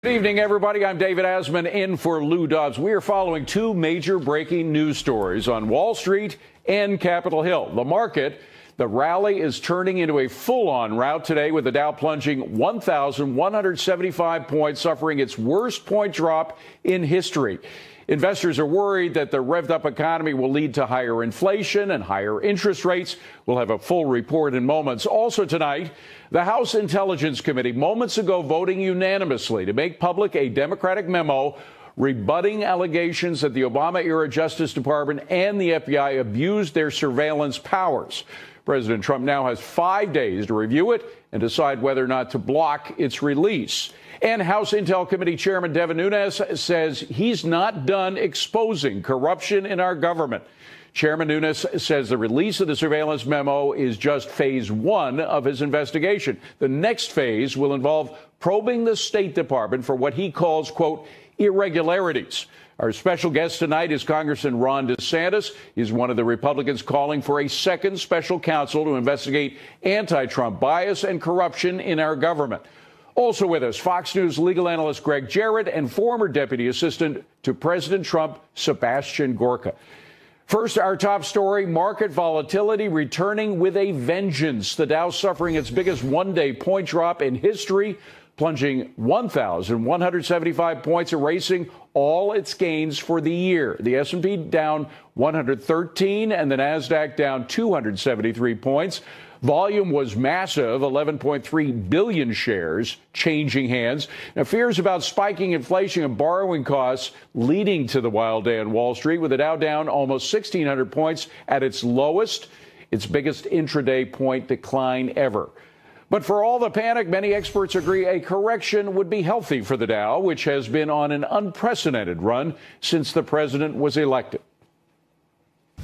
Good evening, everybody. I'm David Asman in for Lou Dobbs. We are following two major breaking news stories on Wall Street and Capitol Hill. The market, the rally is turning into a full-on rout today with the Dow plunging 1,175 points, suffering its worst point drop in history. Investors are worried that the revved-up economy will lead to higher inflation and higher interest rates. We'll have a full report in moments. Also tonight, the House Intelligence Committee moments ago voting unanimously to make public a Democratic memo rebutting allegations that the Obama-era Justice Department and the FBI abused their surveillance powers. President Trump now has 5 days to review it and decide whether or not to block its release. And House Intel Committee Chairman Devin Nunes says he's not done exposing corruption in our government. Chairman Nunes says the release of the surveillance memo is just phase one of his investigation. The next phase will involve probing the State Department for what he calls, quote, irregularities. Our special guest tonight is Congressman Ron DeSantis. He's one of the Republicans calling for a second special counsel to investigate anti-Trump bias and corruption in our government. Also with us, Fox News legal analyst Greg Jarrett and former Deputy Assistant to President Trump, Sebastian Gorka. First, our top story, market volatility returning with a vengeance. The Dow suffering its biggest one-day point drop in history, plunging 1,175 points, erasing all its gains for the year. The S&P down 113 and the Nasdaq down 273 points. Volume was massive, 11.3 billion shares changing hands. Now, fears about spiking inflation and borrowing costs leading to the wild day on Wall Street, with the Dow down almost 1,600 points at its lowest, its biggest intraday point decline ever. But for all the panic, many experts agree a correction would be healthy for the Dow, which has been on an unprecedented run since the president was elected.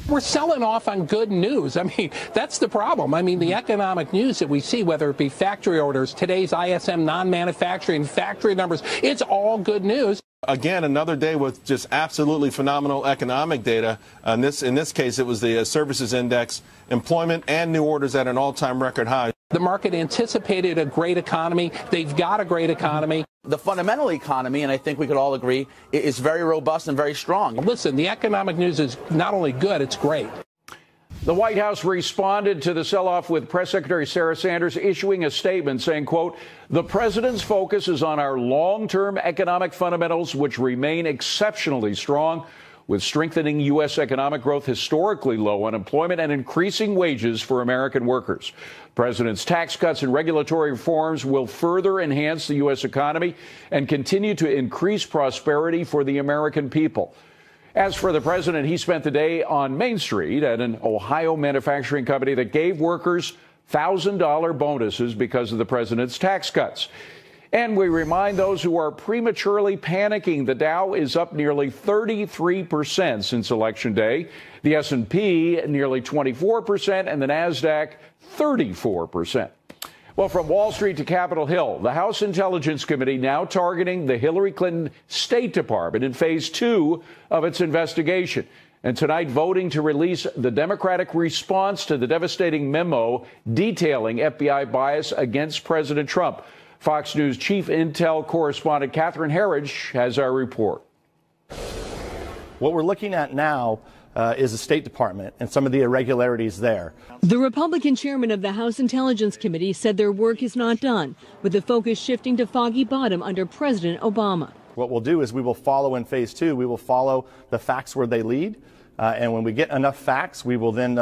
We're selling off on good news. I mean, that's the problem. I mean, the economic news that we see, whether it be factory orders, today's ISM non-manufacturing factory numbers, it's all good news. Again, another day with just absolutely phenomenal economic data. In this case, it was the services index, employment and new orders at an all-time record high. The market anticipated a great economy. They've got a great economy. The fundamental economy, and I think we could all agree, is very robust and very strong. Listen, the economic news is not only good, it's great. The White House responded to the sell-off with Press Secretary Sarah Sanders issuing a statement saying, quote, the president's focus is on our long-term economic fundamentals, which remain exceptionally strong, with strengthening U.S. economic growth, historically low unemployment, and increasing wages for American workers. The president's tax cuts and regulatory reforms will further enhance the U.S. economy and continue to increase prosperity for the American people. As for the president, he spent the day on Main Street at an Ohio manufacturing company that gave workers $1,000 bonuses because of the president's tax cuts. And we remind those who are prematurely panicking, the Dow is up nearly 33% since Election Day, the S&P nearly 24%, and the Nasdaq 34%. Well, from Wall Street to Capitol Hill, the House Intelligence Committee now targeting the Hillary Clinton State Department in phase two of its investigation. And tonight voting to release the Democratic response to the devastating memo detailing FBI bias against President Trump. Fox News Chief Intel correspondent Catherine Herridge has our report. What we're looking at now is the State Department and some of the irregularities there. The Republican chairman of the House Intelligence Committee said their work is not done, with the focus shifting to Foggy Bottom under President Obama. What we'll do is we will follow in phase two. We will follow the facts where they lead. And when we get enough facts, we will then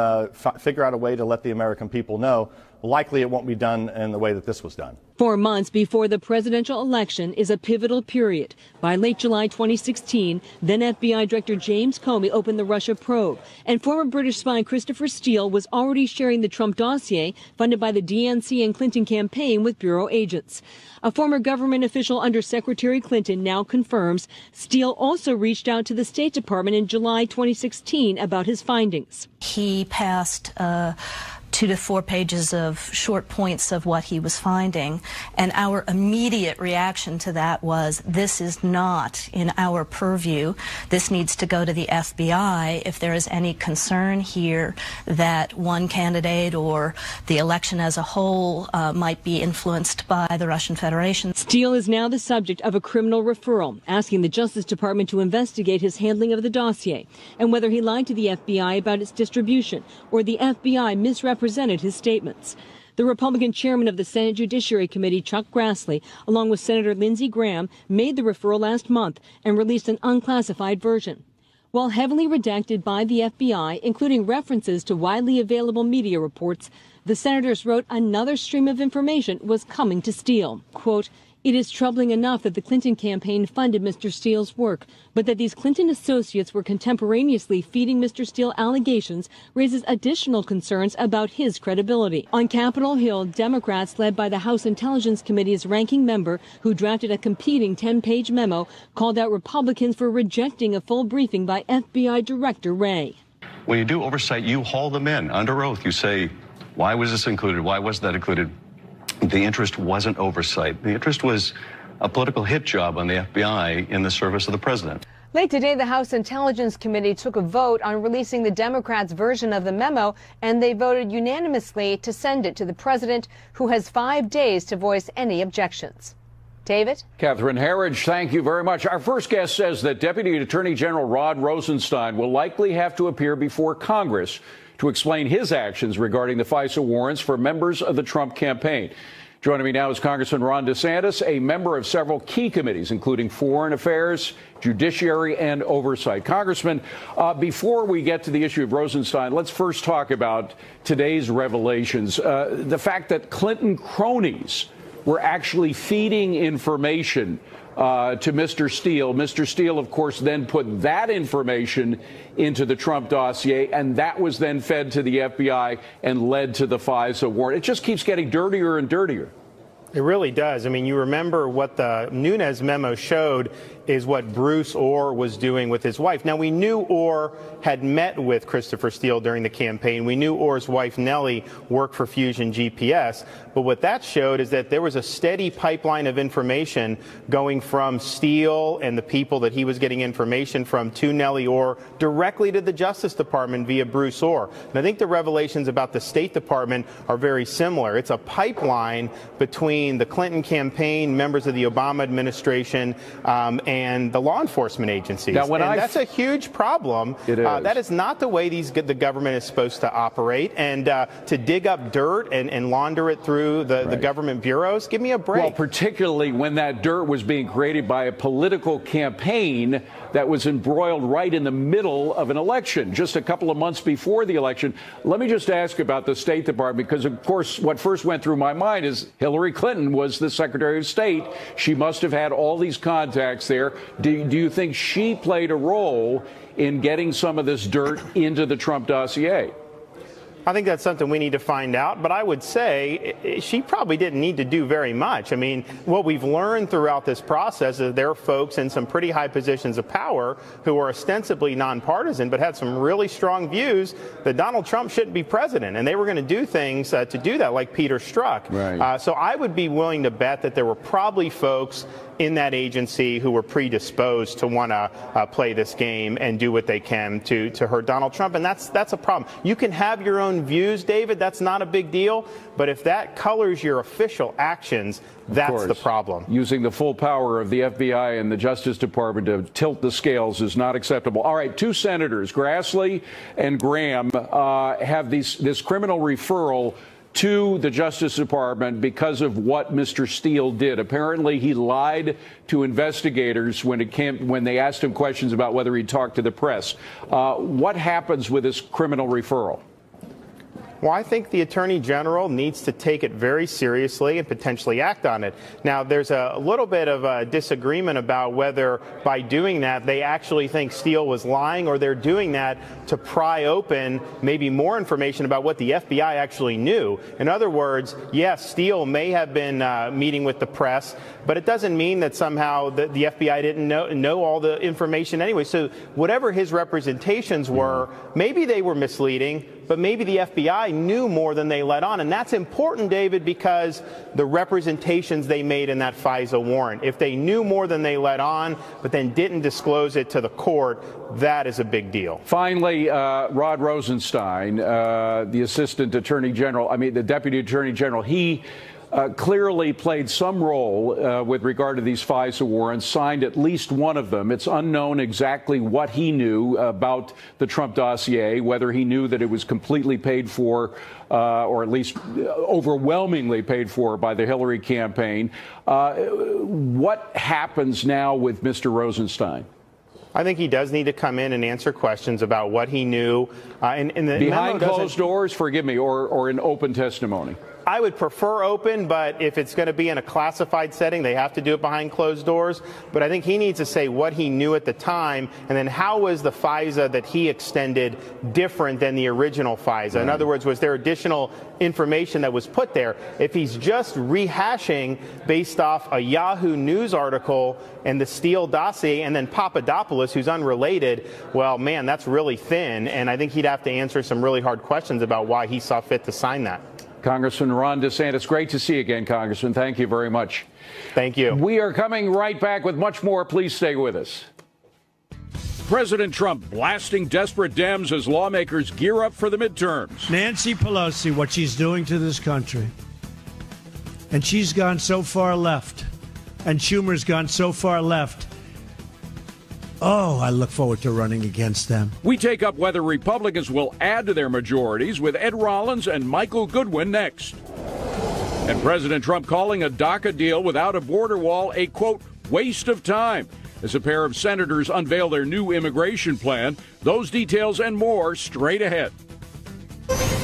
figure out a way to let the American people know. Likely it won't be done in the way that this was done. 4 months before the presidential election is a pivotal period. By late July 2016, then FBI Director James Comey opened the Russia probe, and former British spy Christopher Steele was already sharing the Trump dossier funded by the DNC and Clinton campaign with bureau agents. A former government official under Secretary Clinton now confirms Steele also reached out to the State Department in July 2016 about his findings. He passed 2 to 4 pages of short points of what he was finding. And our immediate reaction to that was, this is not in our purview. This needs to go to the FBI if there is any concern here that one candidate or the election as a whole might be influenced by the Russian Federation. Steele is now the subject of a criminal referral, asking the Justice Department to investigate his handling of the dossier and whether he lied to the FBI about its distribution or the FBI misrepresented his statements. The Republican chairman of the Senate Judiciary Committee, Chuck Grassley, along with Senator Lindsey Graham, made the referral last month and released an unclassified version. While heavily redacted by the FBI, including references to widely available media reports, the senators wrote another stream of information was coming to Steele. Quote, "It is troubling enough that the Clinton campaign funded Mr. Steele's work, but that these Clinton associates were contemporaneously feeding Mr. Steele allegations raises additional concerns about his credibility." On Capitol Hill, Democrats led by the House Intelligence Committee's ranking member, who drafted a competing 10-page memo, called out Republicans for rejecting a full briefing by FBI Director Wray. When you do oversight, you haul them in under oath. You say, why was this included? Why wasn't that included? The interest wasn't oversight. The interest was a political hit job on the FBI in the service of the president. Late today, the House Intelligence Committee took a vote on releasing the Democrats' version of the memo, and they voted unanimously to send it to the president, who has 5 days to voice any objections. David? Catherine Herridge, thank you very much. Our first guest says that Deputy Attorney General Rod Rosenstein will likely have to appear before Congress to explain his actions regarding the FISA warrants for members of the Trump campaign. Joining me now is Congressman Ron DeSantis, a member of several key committees, including Foreign Affairs, Judiciary, and Oversight. Congressman, before we get to the issue of Rosenstein, let's first talk about today's revelations. The fact that Clinton cronies were actually feeding information to Mr. Steele. Mr. Steele, of course, then put that information into the Trump dossier, and that was then fed to the FBI and led to the FISA warrant. It just keeps getting dirtier and dirtier. It really does. I mean, you remember what the Nunes memo showed is what Bruce Orr was doing with his wife. Now, we knew Orr had met with Christopher Steele during the campaign. We knew Orr's wife, Nellie, worked for Fusion GPS. But what that showed is that there was a steady pipeline of information going from Steele and the people that he was getting information from to Nellie Orr directly to the Justice Department via Bruce Orr. And I think the revelations about the State Department are very similar. It's a pipeline between the Clinton campaign, members of the Obama administration, and the law enforcement agencies. Now, that's a huge problem. It is. That is not the way the government is supposed to operate. And to dig up dirt and launder it through the government bureaus, give me a break. Well, particularly when that dirt was being created by a political campaign that was embroiled right in the middle of an election, just a couple of months before the election. Let me just ask about the State Department, because, of course, what first went through my mind is Hillary Clinton was the Secretary of State. She must have had all these contacts there. Do you think she played a role in getting some of this dirt into the Trump dossier? I think that's something we need to find out, but I would say she probably didn't need to do very much. I mean, what we've learned throughout this process is there are folks in some pretty high positions of power who are ostensibly nonpartisan but had some really strong views that Donald Trump shouldn't be president, and they were going to do things to do that, like Peter Strzok. Right. So I would be willing to bet that there were probably folks in that agency who were predisposed to want to play this game and do what they can to hurt Donald Trump, and that's a problem. You can have your own views, David. That's not a big deal. But if that colors your official actions, that's the problem. Using the full power of the FBI and the Justice Department to tilt the scales is not acceptable. All right, two senators, Grassley and Graham, have this criminal referral to the Justice Department because of what Mr. Steele did. Apparently, he lied to investigators when they asked him questions about whether he talked to the press. What happens with this criminal referral? Well, I think the Attorney General needs to take it very seriously and potentially act on it. Now, there's a little bit of a disagreement about whether by doing that they actually think Steele was lying, or they're doing that to pry open maybe more information about what the FBI actually knew. In other words, yes, Steele may have been meeting with the press, but it doesn't mean that somehow the FBI didn't know all the information anyway. So whatever his representations were, maybe they were misleading, but maybe the FBI knew more than they let on. And that's important, David, because the representations they made in that FISA warrant, if they knew more than they let on, but then didn't disclose it to the court, that is a big deal. Finally, Rod Rosenstein, the Assistant Attorney General, the Deputy Attorney General, he clearly played some role with regard to these FISA warrants, signed at least one of them. It's unknown exactly what he knew about the Trump dossier, whether he knew that it was completely paid for or at least overwhelmingly paid for by the Hillary campaign. What happens now with Mr. Rosenstein? I think he does need to come in and answer questions about what he knew. Behind closed doors, forgive me, or in open testimony? I would prefer open, but if it's going to be in a classified setting, they have to do it behind closed doors. But I think he needs to say what he knew at the time, and then how was the FISA that he extended different than the original FISA? In other words, was there additional information that was put there? If he's just rehashing based off a Yahoo News article and the Steele dossier and then Papadopoulos, who's unrelated, well, man, that's really thin. And I think he'd have to answer some really hard questions about why he saw fit to sign that. Congressman Ron DeSantis, great to see you again, Congressman. Thank you very much. Thank you. We are coming right back with much more. Please stay with us. President Trump blasting desperate Dems as lawmakers gear up for the midterms. Nancy Pelosi, what she's doing to this country. And she's gone so far left. And Schumer's gone so far left. Oh, I look forward to running against them. We take up whether Republicans will add to their majorities with Ed Rollins and Michael Goodwin next. And President Trump calling a DACA deal without a border wall a, quote, waste of time as a pair of senators unveil their new immigration plan. Those details and more straight ahead.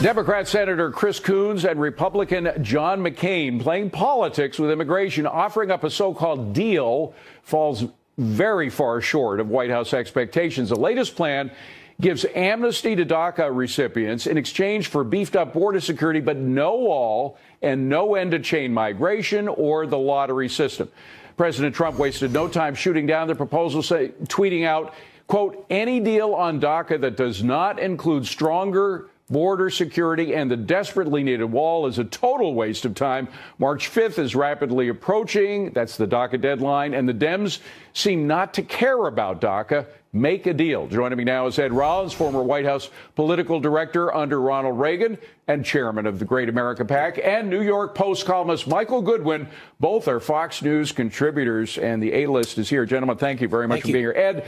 Democrat Senator Chris Coons and Republican John McCain playing politics with immigration, offering up a so-called deal falls very far short of White House expectations. The latest plan gives amnesty to DACA recipients in exchange for beefed up border security, but no wall and no end to chain migration or the lottery system. President Trump wasted no time shooting down the proposal, tweeting out, quote, any deal on DACA that does not include stronger border security and the desperately needed wall is a total waste of time. March 5th is rapidly approaching. That's the DACA deadline. And the Dems seem not to care about DACA. Make a deal. Joining me now is Ed Rollins, former White House political director under Ronald Reagan and chairman of the Great America PAC, and New York Post columnist Michael Goodwin. Both are Fox News contributors, and the A-list is here. Gentlemen, thank you very much for being here. Ed,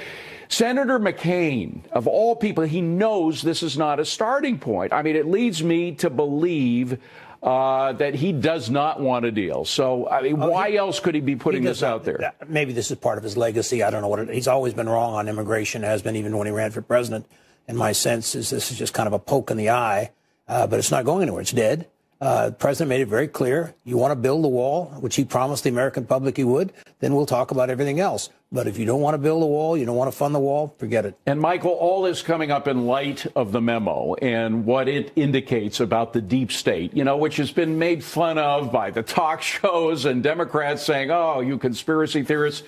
Senator McCain, of all people, he knows this is not a starting point. I mean, it leads me to believe that he does not want a deal. So, I mean, why else could he be putting this out there? Maybe this is part of his legacy. I don't know what he's always been wrong on immigration, has been even when he ran for president. And my sense is this is just kind of a poke in the eye, but it's not going anywhere. It's dead. The president made it very clear. You want to build the wall, which he promised the American public he would, then we'll talk about everything else. But if you don't want to build a wall, you don't want to fund the wall, forget it. And, Michael, all this coming up in light of the memo and what it indicates about the deep state, you know, which has been made fun of by the talk shows and Democrats saying, oh, you conspiracy theorists.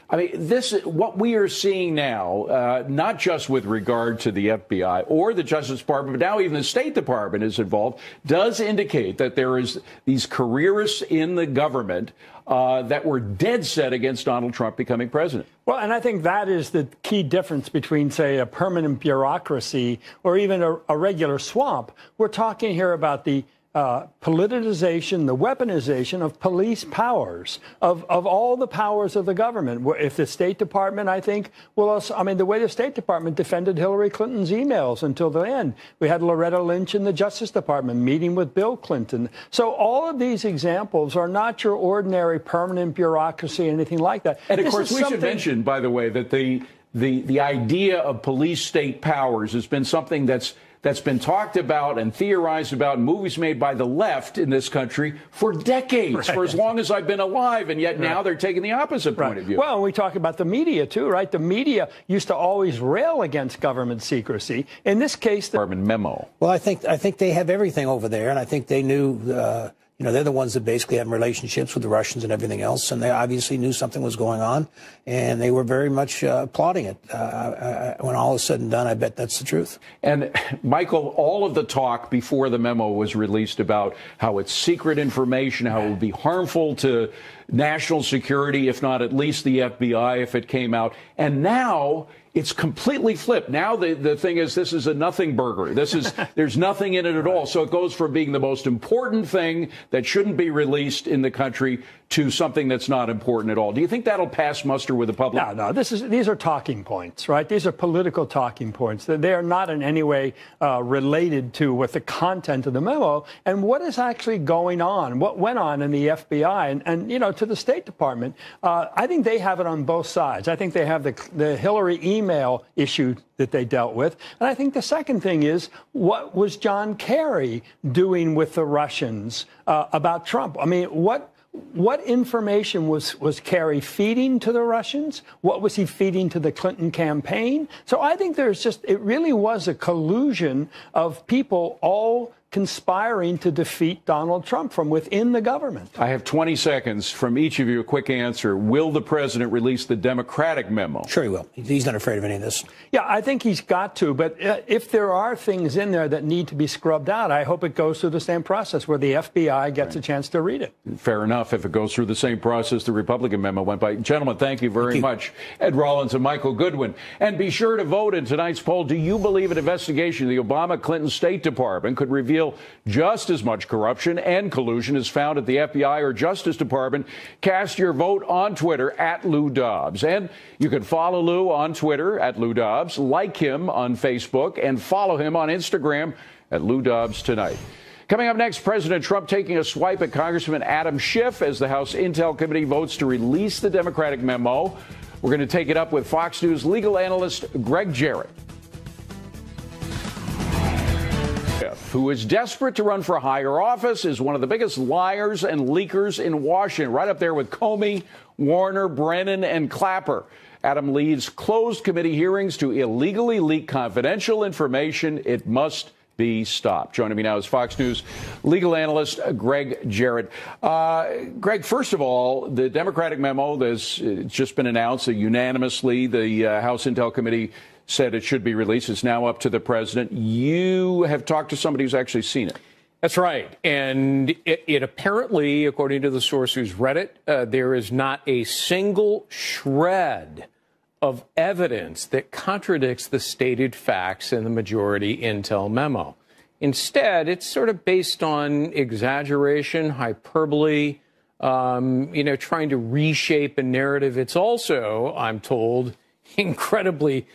I mean, what we are seeing now, not just with regard to the FBI or the Justice Department, but now even the State Department is involved, does indicate that there is these careerists in the government that were dead set against Donald Trump becoming president. Well, and I think that is the key difference between, say, a permanent bureaucracy or even a regular swamp. We're talking here about the politicization, the weaponization of police powers, of all the powers of the government. If the State Department, I think, will also, I mean, the way the State Department defended Hillary Clinton's emails until the end. We had Loretta Lynch in the Justice Department meeting with Bill Clinton. So all of these examples are not your ordinary permanent bureaucracy, anything like that. And of course, we should mention, by the way, that the idea of police state powers has been something that's been talked about and theorized about in movies made by the left in this country for decades, for as long as I've been alive, and yet now they're taking the opposite point of view. Well, we talk about the media, too, right? The media used to always rail against government secrecy. In this case, the Department memo. Well, I think they have everything over there, and I think they knew You know, they're the ones that basically have relationships with the Russians and everything else, and they obviously knew something was going on, and they were very much applauding it. When all is said and done, I bet that's the truth. And, Michael, all of the talk before the memo was released about how it's secret information, how it would be harmful to national security, if not at least the FBI, if it came out. And now it's completely flipped. Now the thing is, this is a nothing burger. This is there's nothing in it at all. So it goes from being the most important thing that shouldn't be released in the country to something that's not important at all. Do you think that'll pass muster with the public? No. These are talking points, right? These are political talking points. They are not in any way related to what the content of the memo and what is actually going on, what went on in the FBI and you know, to the State Department. I think they have it on both sides. I think they have the Hillary email issue that they dealt with. And I think the second thing is, what was John Kerry doing with the Russians about Trump? I mean, what information was Kerry feeding to the Russians? What was he feeding to the Clinton campaign? So I think it really was a collusion of people all conspiring to defeat Donald Trump from within the government. I have 20 seconds from each of you. A quick answer. Will the president release the Democratic memo? Sure he will. He's not afraid of any of this. Yeah, I think he's got to. But if there are things in there that need to be scrubbed out, I hope it goes through the same process where the FBI gets a chance to read it. Fair enough. If it goes through the same process the Republican memo went by. Gentlemen, thank you very much. Ed Rollins and Michael Goodwin. And be sure to vote in tonight's poll. Do you believe an investigation of the Obama-Clinton State Department could reveal just as much corruption and collusion as found at the FBI or Justice Department? Cast your vote on Twitter at Lou Dobbs. And you can follow Lou on Twitter at Lou Dobbs, like him on Facebook, and follow him on Instagram at Lou Dobbs Tonight. Coming up next, President Trump taking a swipe at Congressman Adam Schiff as the House Intel Committee votes to release the Democratic memo. We're going to take it up with Fox News legal analyst Greg Jarrett, who is desperate to run for a higher office, is one of the biggest liars and leakers in Washington, right up there with Comey, Warner, Brennan, and Clapper. Adam leads closed committee hearings to illegally leak confidential information. It must be stopped. Joining me now is Fox News legal analyst Greg Jarrett. Greg, first of all, the Democratic memo that's just been announced unanimously. The House Intel Committee said it should be released. It's now up to the president. You have talked to somebody who's actually seen it. That's right. And it apparently, according to the source who's read it, there is not a single shred of evidence that contradicts the stated facts in the majority Intel memo. Instead, it's sort of based on exaggeration, hyperbole, trying to reshape a narrative. It's also, I'm told, incredibly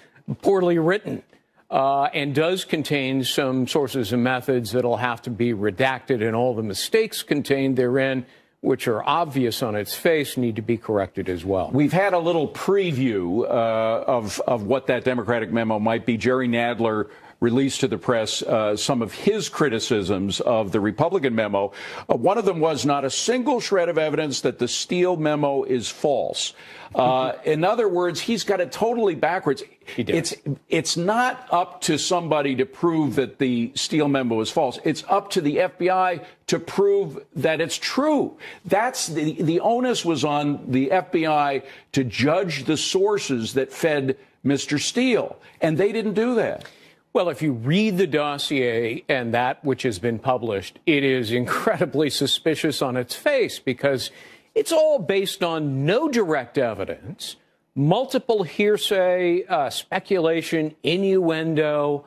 poorly written and does contain some sources and methods that'll have to be redacted, and all the mistakes contained therein, which are obvious on its face, need to be corrected as well. We've had a little preview of what that Democratic memo might be. Jerry Nadler released to the press some of his criticisms of the Republican memo. One of them was not a single shred of evidence that the Steele memo is false. In other words, he's got it totally backwards. It's not up to somebody to prove that the Steele memo is false. It's up to the FBI to prove that it's true. That's the onus was on the FBI to judge the sources that fed Mr. Steele, and they didn't do that. Well, if you read the dossier and that which has been published, it is incredibly suspicious on its face because it's all based on no direct evidence, multiple hearsay, speculation, innuendo.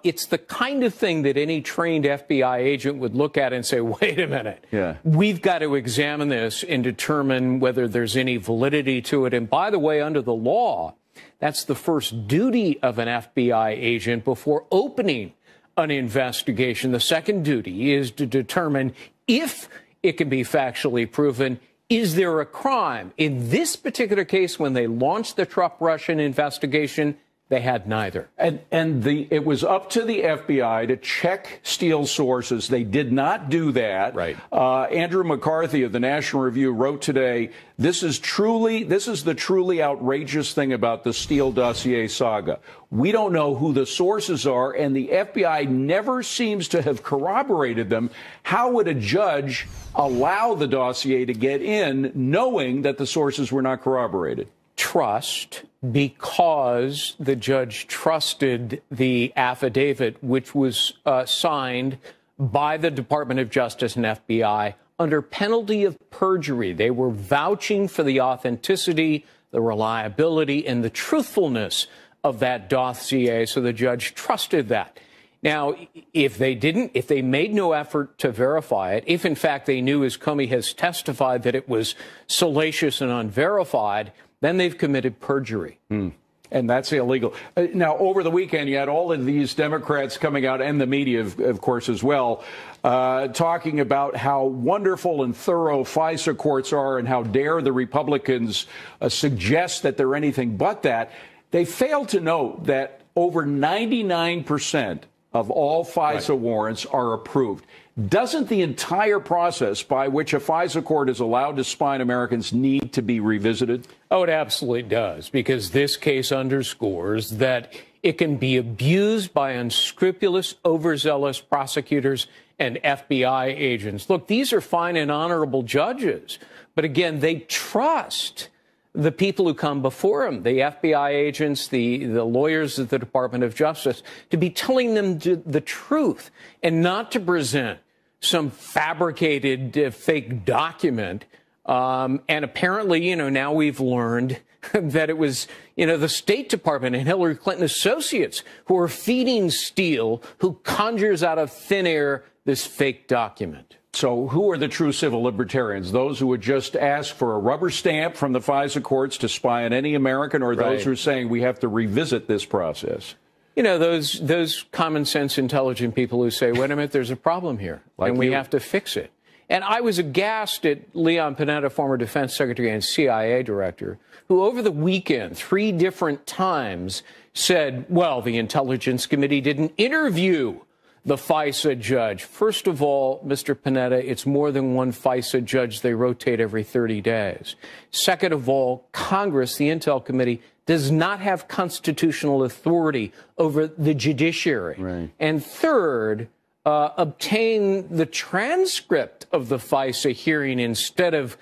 It's the kind of thing that any trained FBI agent would look at and say, wait a minute, we've got to examine this and determine whether there's any validity to it. And by the way, under the law, that's the first duty of an FBI agent before opening an investigation. The second duty is to determine if it can be factually proven, is there a crime? In this particular case, when they launched the Trump-Russian investigation, They had neither. And it was up to the FBI to check Steele's sources. They did not do that. Right. Andrew McCarthy of the National Review wrote today, this is the truly outrageous thing about the Steele dossier saga. We don't know who the sources are, and the FBI never seems to have corroborated them. How would a judge allow the dossier to get in knowing that the sources were not corroborated? Trust, because the judge trusted the affidavit, which was signed by the Department of Justice and FBI under penalty of perjury. They were vouching for the authenticity, the reliability, and the truthfulness of that dossier, so the judge trusted that. Now, if they made no effort to verify it, if in fact they knew, as Comey has testified, that it was salacious and unverified, then they've committed perjury. And that's illegal. Now, over the weekend, you had all of these Democrats coming out, and the media, of course, as well, talking about how wonderful and thorough FISA courts are and how dare the Republicans suggest that they're anything but that. They failed to note that over 99% of all FISA warrants are approved. Doesn't the entire process by which a FISA court is allowed to spy on Americans need to be revisited? Oh, it absolutely does, because this case underscores that it can be abused by unscrupulous, overzealous prosecutors and FBI agents. Look, these are fine and honorable judges, but again, they trust the people who come before them, the FBI agents, the lawyers at the Department of Justice, to be telling them the truth and not to present some fabricated fake document. And apparently, now we've learned that it was, the State Department and Hillary Clinton associates who are feeding Steele, who conjures out of thin air this fake document. So who are the true civil libertarians? Those who would just ask for a rubber stamp from the FISA courts to spy on any American, or those who are saying we have to revisit this process? Those common sense, intelligent people who say, wait a minute, there's a problem here, and we have to fix it. And I was aghast at Leon Panetta, former defense secretary and CIA director, who over the weekend, 3 different times said, well, the Intelligence Committee didn't interview the FISA judge. First of all, Mr. Panetta, it's more than one FISA judge. They rotate every 30 days. Second of all, Congress, the Intel Committee, does not have constitutional authority over the judiciary. Right. And third, obtain the transcript of the FISA hearing instead of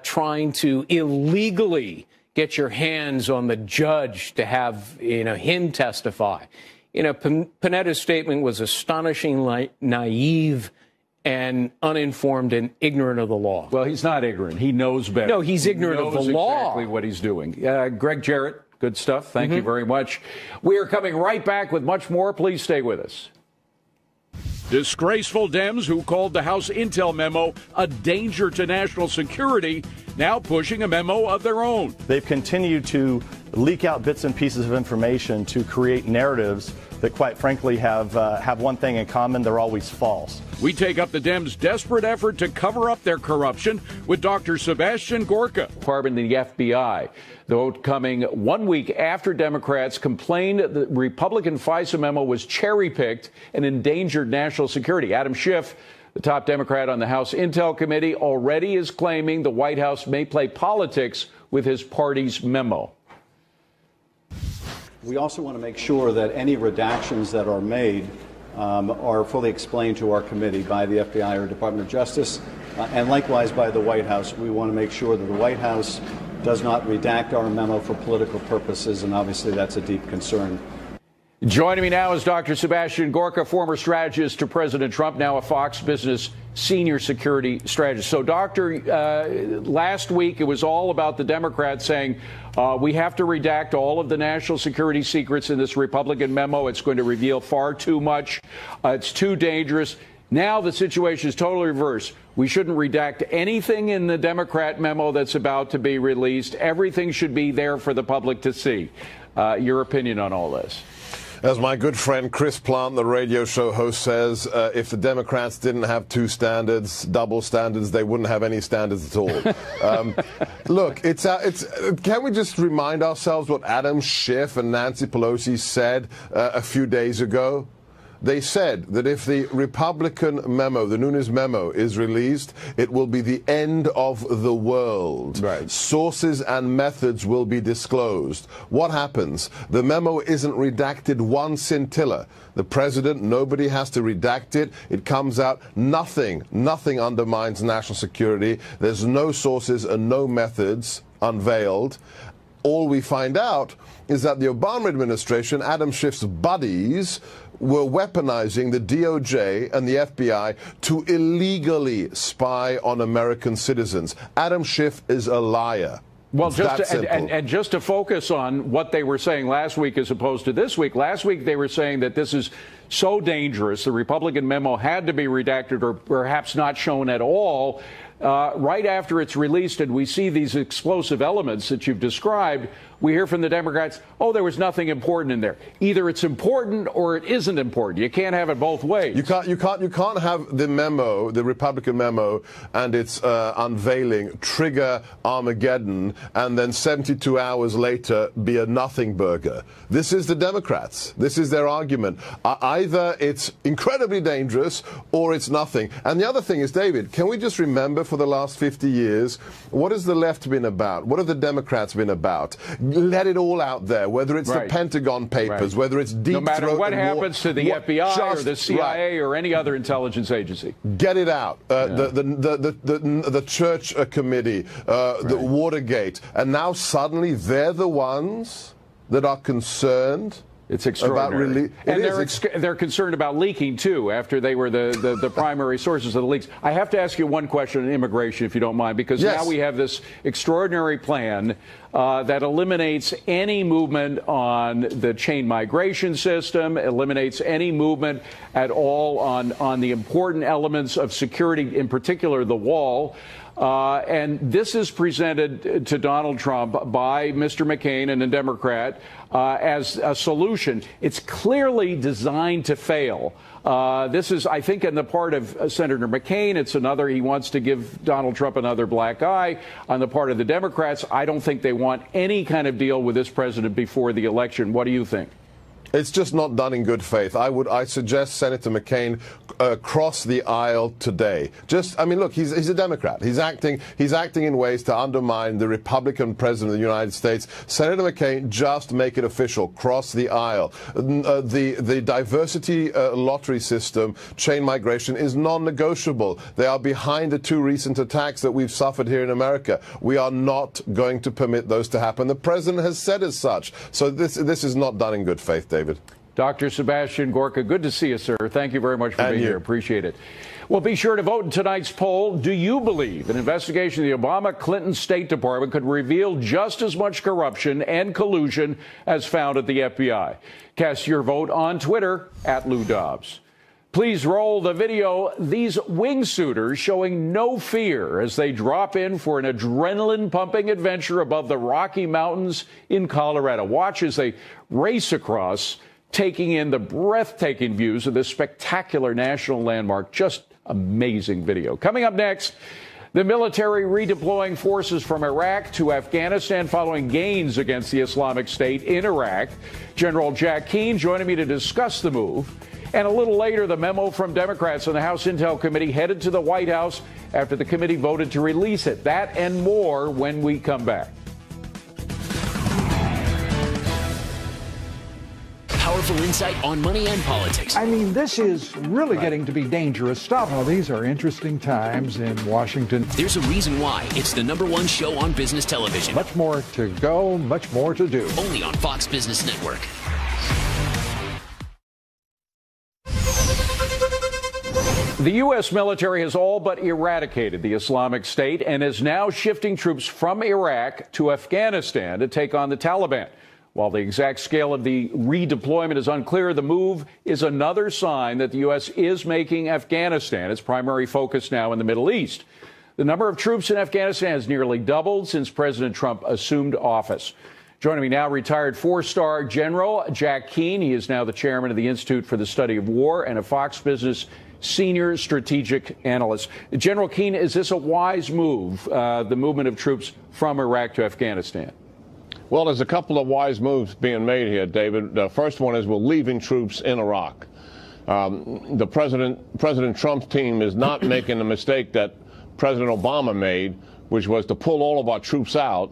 trying to illegally get your hands on the judge to have him testify. Panetta's statement was astonishingly naive and uninformed and ignorant of the law. Well, he's not ignorant. He knows better. No, he's ignorant of the law. Exactly what he's doing. Greg Jarrett, good stuff. Thank you very much. We are coming right back with much more. Please stay with us. Disgraceful Dems who called the House Intel memo a danger to national security, now pushing a memo of their own. They've continued to leak out bits and pieces of information to create narratives that, quite frankly, have one thing in common: they're always false. We take up the Dems' desperate effort to cover up their corruption with Dr. Sebastian Gorka, pardon the FBI. The vote coming 1 week after Democrats complained the Republican FISA memo was cherry-picked and endangered national security. Adam Schiff, the top Democrat on the House Intel Committee, already is claiming the White House may play politics with his party's memo. We also want to make sure that any redactions that are made are fully explained to our committee by the FBI or Department of Justice, and likewise by the White House. We want to make sure that the White House does not redact our memo for political purposes, and obviously that's a deep concern. Joining me now is Dr. Sebastian Gorka, former strategist to President Trump, now a Fox Business senior security strategist. So, Doctor, last week it was all about the Democrats saying we have to redact all of the national security secrets in this Republican memo. It's going to reveal far too much. It's too dangerous. Now the situation is totally reversed. We shouldn't redact anything in the Democrat memo that's about to be released. Everything should be there for the public to see. Your opinion on all this? As my good friend Chris Plant, the radio show host, says, if the Democrats didn't have two standards, double standards, they wouldn't have any standards at all. Look, can we just remind ourselves what Adam Schiff and Nancy Pelosi said a few days ago? They said that if the Republican memo, the Nunes memo, is released, it will be the end of the world. Right. Sources and methods will be disclosed. What happens? The memo isn't redacted one scintilla. The president, nobody has to redact it. It comes out. Nothing undermines national security. There's no sources and no methods unveiled. All we find out is that the Obama administration, Adam Schiff's buddies, were weaponizing the DOJ and the FBI to illegally spy on American citizens. Adam Schiff is a liar. Well, just to focus on what they were saying last week as opposed to this week. Last week they were saying that this is so dangerous, the Republican memo had to be redacted or perhaps not shown at all. Right after it's released and we see these explosive elements that you've described, we hear from the Democrats, oh, there was nothing important in there. Either it's important or it isn't important. You can't have it both ways. You can't have the memo, the Republican memo, and its unveiling trigger Armageddon, and then 72 hours later be a nothing burger. This is the Democrats. This is their argument. Either it's incredibly dangerous or it's nothing. And the other thing is, David, can we just remember for the last 50 years, what has the left been about? What have the Democrats been about? Let it all out there, whether it's the Pentagon Papers, whether it's deep no matter throat what and happens to the FBI or the CIA or any other intelligence agency. Get it out. The Church Committee, the Watergate, and now suddenly they're the ones that are concerned. It's extraordinary. And they're concerned about leaking, too, after they were the primary sources of the leaks. I have to ask you one question on immigration, if you don't mind, because now we have this extraordinary plan that eliminates any movement on the chain migration system, eliminates any movement at all on the important elements of security, in particular the wall. And this is presented to Donald Trump by Mr. McCain and a Democrat as a solution. It's clearly designed to fail. This is, I think, on the part of Senator McCain. It's another, he wants to give Donald Trump another black eye. On the part of the Democrats, I don't think they want any kind of deal with this president before the election. What do you think? It's just not done in good faith. I suggest Senator McCain cross the aisle today. Look, he's a Democrat. He's acting in ways to undermine the Republican president of the United States. Senator McCain, just make it official. Cross the aisle. The diversity lottery system, chain migration, is non-negotiable. They are behind the two recent attacks that we've suffered here in America. We are not going to permit those to happen. The president has said as such. So this is not done in good faith, David. Dr. Sebastian Gorka, good to see you, sir. Thank you very much for being here. Appreciate it. Well, be sure to vote in tonight's poll. Do you believe an investigation of the Obama-Clinton State Department could reveal just as much corruption and collusion as found at the FBI? Cast your vote on Twitter @LouDobbs. Please roll the video. These wingsuiters showing no fear as they drop in for an adrenaline-pumping adventure above the Rocky Mountains in Colorado. Watch as they race across, taking in the breathtaking views of this spectacular national landmark. Just amazing video. Coming up next, the military redeploying forces from Iraq to Afghanistan following gains against the Islamic State in Iraq. General Jack Keane joining me to discuss the move. And a little later, the memo from Democrats on the House Intel Committee headed to the White House after the committee voted to release it. That and more when we come back. Powerful insight on money and politics. I mean, this is really getting to be dangerous stuff. Well, these are interesting times in Washington. There's a reason why it's the #1 show on business television. Much more to go, much more to do. Only on Fox Business Network. The U.S. military has all but eradicated the Islamic State and is now shifting troops from Iraq to Afghanistan to take on the Taliban. While the exact scale of the redeployment is unclear, the move is another sign that the U.S. is making Afghanistan its primary focus now in the Middle East. The number of troops in Afghanistan has nearly doubled since President Trump assumed office. Joining me now, retired four-star General Jack Keane. He is now the chairman of the Institute for the Study of War and a Fox Business senior strategic analyst. General Keane, is this a wise move, the movement of troops from Iraq to Afghanistan? Well, there's a couple of wise moves being made here, David. The first one is we're leaving troops in Iraq. President Trump's team is not making the mistake that President Obama made, which was to pull all of our troops out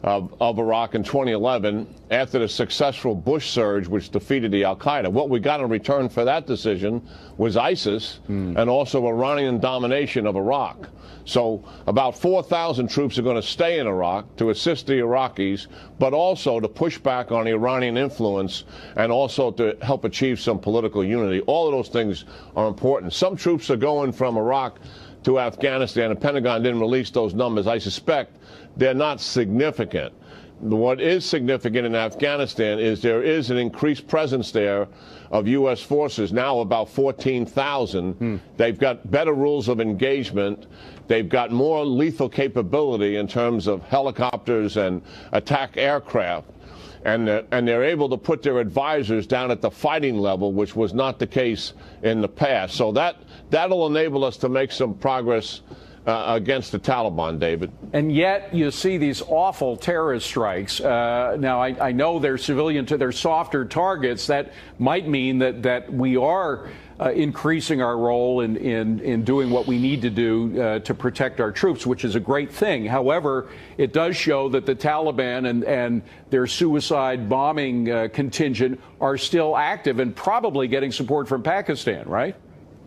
of Iraq in 2011 after the successful Bush surge, which defeated the al-Qaeda. What we got in return for that decision was ISIS and also Iranian domination of Iraq. So about 4,000 troops are going to stay in Iraq to assist the Iraqis, but also to push back on Iranian influence and also to help achieve some political unity. All of those things are important. Some troops are going from Iraq to Afghanistan. The Pentagon didn't release those numbers. I suspect they're not significant. What is significant in Afghanistan is there is an increased presence there of U.S. forces, now about 14,000. They've got better rules of engagement. They've got more lethal capability in terms of helicopters and attack aircraft. And they're able to put their advisors down at the fighting level, which was not the case in the past. So that'll enable us to make some progress against the Taliban, David. And yet you see these awful terrorist strikes. Now, I know they're they're softer targets. That might mean that we are increasing our role in doing what we need to do to protect our troops, which is a great thing. However, it does show that the Taliban and their suicide bombing contingent are still active and probably getting support from Pakistan, right?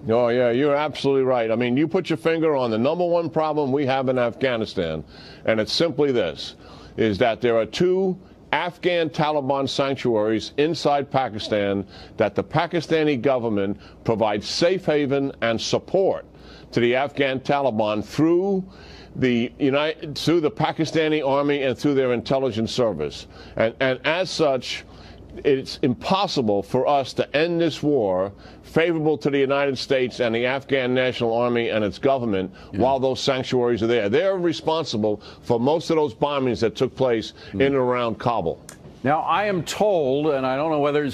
Oh, yeah, you're absolutely right. I mean, you put your finger on the number one problem we have in Afghanistan, and it's simply this, is that there are two Afghan Taliban sanctuaries inside Pakistan that the Pakistani government provides safe haven and support to the Afghan Taliban through the Pakistani army and through their intelligence service. And as such, it's impossible for us to end this war favorable to the United States and the Afghan National Army and its government while those sanctuaries are there. They're responsible for most of those bombings that took place in and around Kabul. Now, I am told, and I don't know whether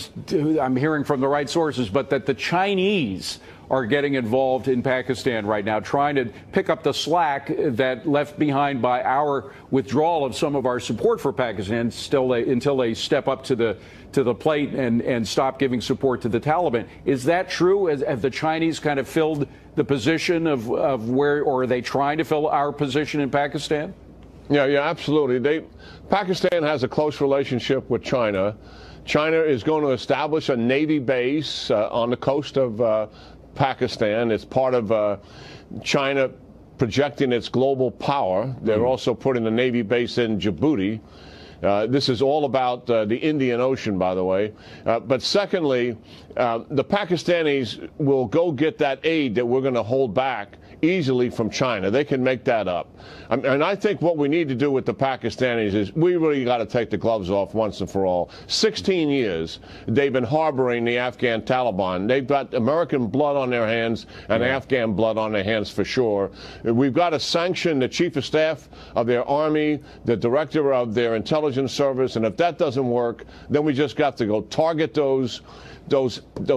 I'm hearing from the right sources, but that the Chinese are getting involved in Pakistan right now, trying to pick up the slack that left behind by our withdrawal of some of our support for Pakistan until they step up to the plate and stop giving support to the Taliban. Is that true? Have the Chinese kind of filled the position of where, or are they trying to fill our position in Pakistan? Yeah, absolutely. Pakistan has a close relationship with China. China is going to establish a Navy base on the coast of Pakistan. It's part of China projecting its global power. They're also putting a Navy base in Djibouti. This is all about the Indian Ocean, by the way. But secondly, the Pakistanis will go get that aid that we're going to hold back easily from China. They can make that up. And I think what we need to do with the Pakistanis is we really got to take the gloves off once and for all. 16 years they've been harboring the Afghan Taliban. They've got American blood on their hands and Afghan blood on their hands for sure. We've got to sanction the chief of staff of their army, the director of their intelligence service, and if that doesn't work, then we just got to go target those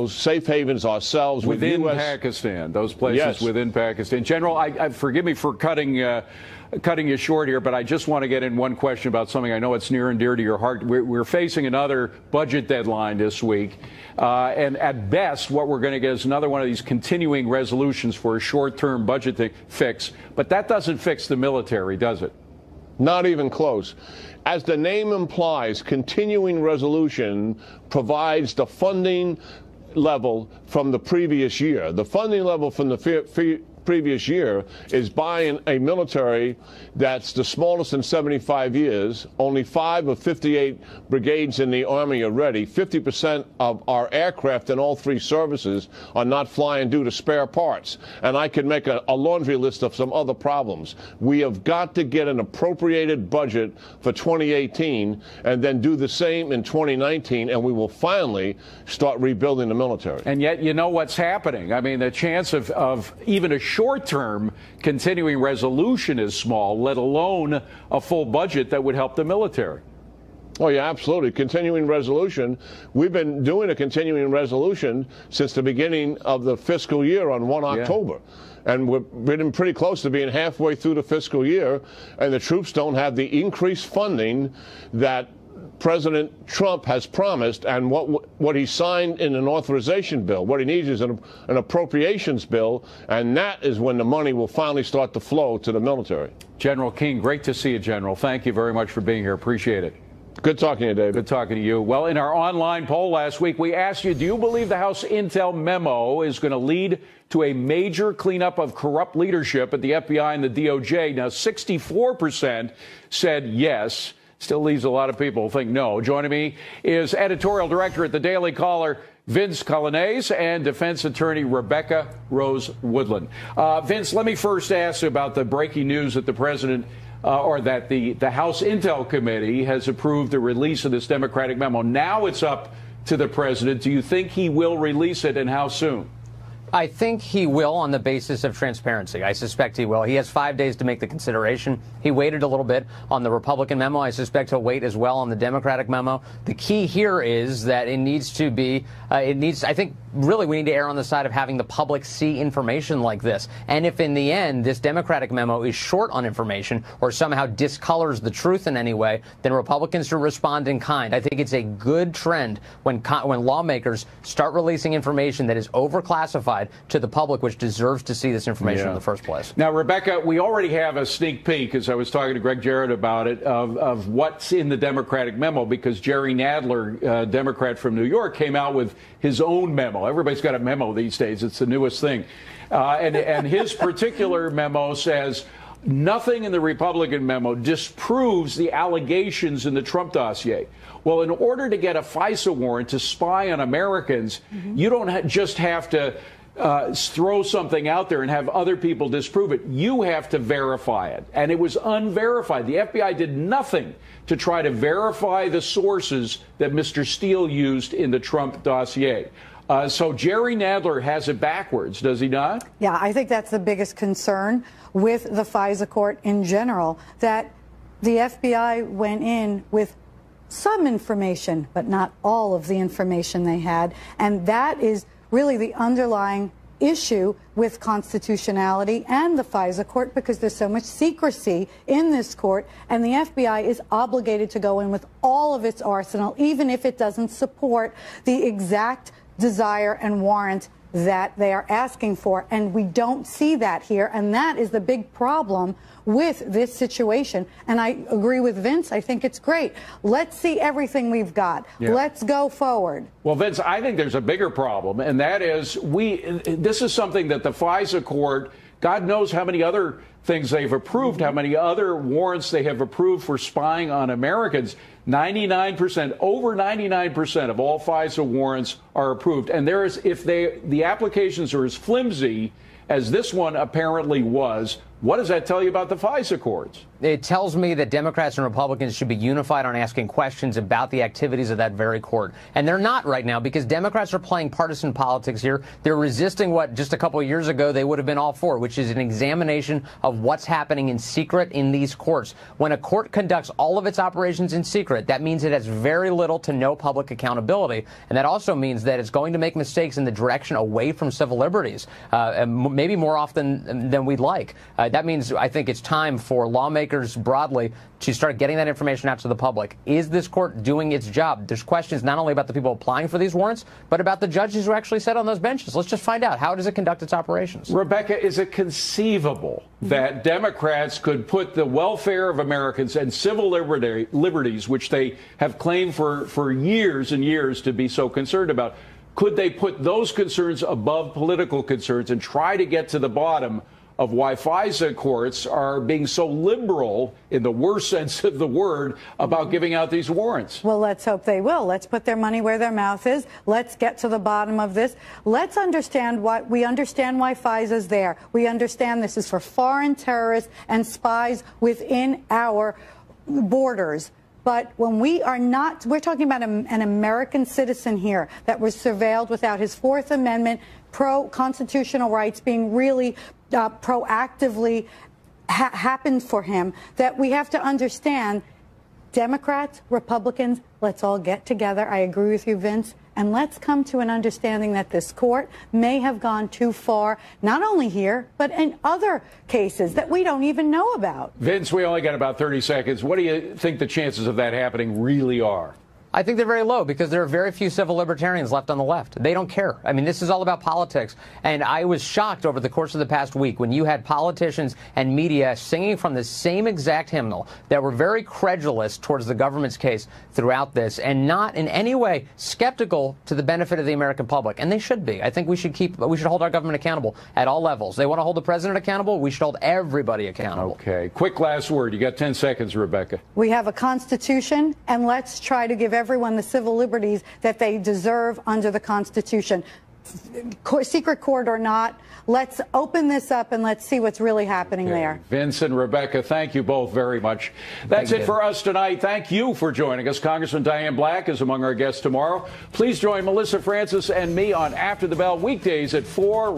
safe havens ourselves within Pakistan, those places within Pakistan. General, I forgive me for cutting you short here, but I just want to get in one question about something I know it's near and dear to your heart. We're facing another budget deadline this week, and at best, what we're going to get is another one of these continuing resolutions for a short-term budget fix. But that doesn't fix the military, does it? Not even close. As the name implies, continuing resolution provides the funding level from the previous year. The funding level from the previous year is buying a military that's the smallest in 75 years. Only 5 of 58 brigades in the Army are ready. 50% of our aircraft in all three services are not flying due to spare parts. And I could make a laundry list of some other problems. We have got to get an appropriated budget for 2018 and then do the same in 2019, and we will finally start rebuilding the military. And yet, you know what's happening. I mean, the chance of even a short-term continuing resolution is small, let alone a full budget that would help the military. Oh, yeah, absolutely. Continuing resolution. We've been doing a continuing resolution since the beginning of the fiscal year on 1 October. And we're getting pretty close to being halfway through the fiscal year, and the troops don't have the increased funding that President Trump has promised and what he signed in an authorization bill. What he needs is an appropriations bill, and that is when the money will finally start to flow to the military. General King, great to see you, General. Thank you very much for being here. Appreciate it. Good talking to you, David. Good talking to you. Well, in our online poll last week, we asked you, do you believe the House Intel memo is going to lead to a major cleanup of corrupt leadership at the FBI and the DOJ? Now, 64% said yes. Still leaves a lot of people who think no. Joining me is editorial director at the Daily Caller, Vince Colanese, and defense attorney Rebecca Rose Woodland. Vince, let me first ask you about the breaking news that the president or that the House Intel Committee has approved the release of this Democratic memo. Now it's up to the president. Do you think he will release it, and how soon? I think he will on the basis of transparency. I suspect he will. He has 5 days to make the consideration. He waited a little bit on the Republican memo. I suspect he'll wait as well on the Democratic memo. The key here is that it needs to be, I think, really we need to err on the side of having the public see information like this. And if in the end this Democratic memo is short on information or somehow discolors the truth in any way, then Republicans should respond in kind. I think it's a good trend when lawmakers start releasing information that is overclassified to the public, which deserves to see this information in the first place. Now, Rebecca, we already have a sneak peek, as I was talking to Greg Jarrett about it, of what's in the Democratic memo, because Jerry Nadler, Democrat from New York, came out with his own memo. Everybody's got a memo these days. It's the newest thing. And his particular memo says, nothing in the Republican memo disproves the allegations in the Trump dossier. Well, in order to get a FISA warrant to spy on Americans, you don't just have to throw something out there and have other people disprove it. You have to verify it. And it was unverified. The FBI did nothing to try to verify the sources that Mr. Steele used in the Trump dossier. So Jerry Nadler has it backwards, does he not? Yeah, I think that's the biggest concern with the FISA court in general, that the FBI went in with some information, but not all of the information they had. And that is really the underlying issue with constitutionality and the FISA court, because there's so much secrecy in this court, and the FBI is obligated to go in with all of its arsenal, even if it doesn't support the exact desire and warrant that they are asking for. And we don't see that here, and that is the big problem with this situation. And I agree with Vince. I think it's great. Let's see everything we've got. Yeah. Let's go forward. Well, Vince, I think there's a bigger problem, and that is this is something that the FISA court, God knows how many other things they've approved, how many other warrants they have approved for spying on Americans. 99%, over 99% of all FISA warrants are approved. And there is, if the applications are as flimsy as this one apparently was, what does that tell you about the FISA courts? It tells me that Democrats and Republicans should be unified on asking questions about the activities of that very court. And they're not right now, because Democrats are playing partisan politics here. They're resisting what just a couple of years ago they would have been all for, which is an examination of what's happening in secret in these courts. When a court conducts all of its operations in secret, that means it has very little to no public accountability. And that also means that it's going to make mistakes in the direction away from civil liberties, maybe more often than we'd like. That means I think it's time for lawmakers broadly to start getting that information out to the public. Is this court doing its job? There's questions not only about the people applying for these warrants, but about the judges who actually sit on those benches. Let's just find out. How does it conduct its operations? Rebecca, is it conceivable that Democrats could put the welfare of Americans and civil liberties, which they have claimed for years and years to be so concerned about, could they put those concerns above political concerns and try to get to the bottom of why FISA courts are being so liberal, in the worst sense of the word, about giving out these warrants? Well, let's hope they will. Let's put their money where their mouth is. Let's get to the bottom of this. Let's understand why FISA's there. We understand this is for foreign terrorists and spies within our borders. But when we are not, we're talking about an American citizen here that was surveilled without his Fourth Amendment pro-constitutional rights being really proactively happened for him, that we have to understand Democrats, Republicans, let's all get together. I agree with you, Vince. And let's come to an understanding that this court may have gone too far, not only here, but in other cases that we don't even know about. Vince, we only got about 30 seconds. What do you think the chances of that happening really are? I think they're very low because there are very few civil libertarians left on the left. They don't care. I mean, this is all about politics. And I was shocked over the course of the past week when you had politicians and media singing from the same exact hymnal that were very credulous towards the government's case throughout this and not in any way skeptical to the benefit of the American public. And they should be. I think we should hold our government accountable at all levels. They want to hold the president accountable. We should hold everybody accountable. Okay. Quick last word. You got 10 seconds, Rebecca. We have a Constitution, and let's try to give everyone the civil liberties that they deserve under the Constitution. Secret court or not, let's open this up and let's see what's really happening there. Vince and Rebecca, thank you both very much. That's it for us tonight. Thank you for joining us. Congressman Diane Black is among our guests tomorrow. Please join Melissa Francis and me on After the Bell weekdays at 4.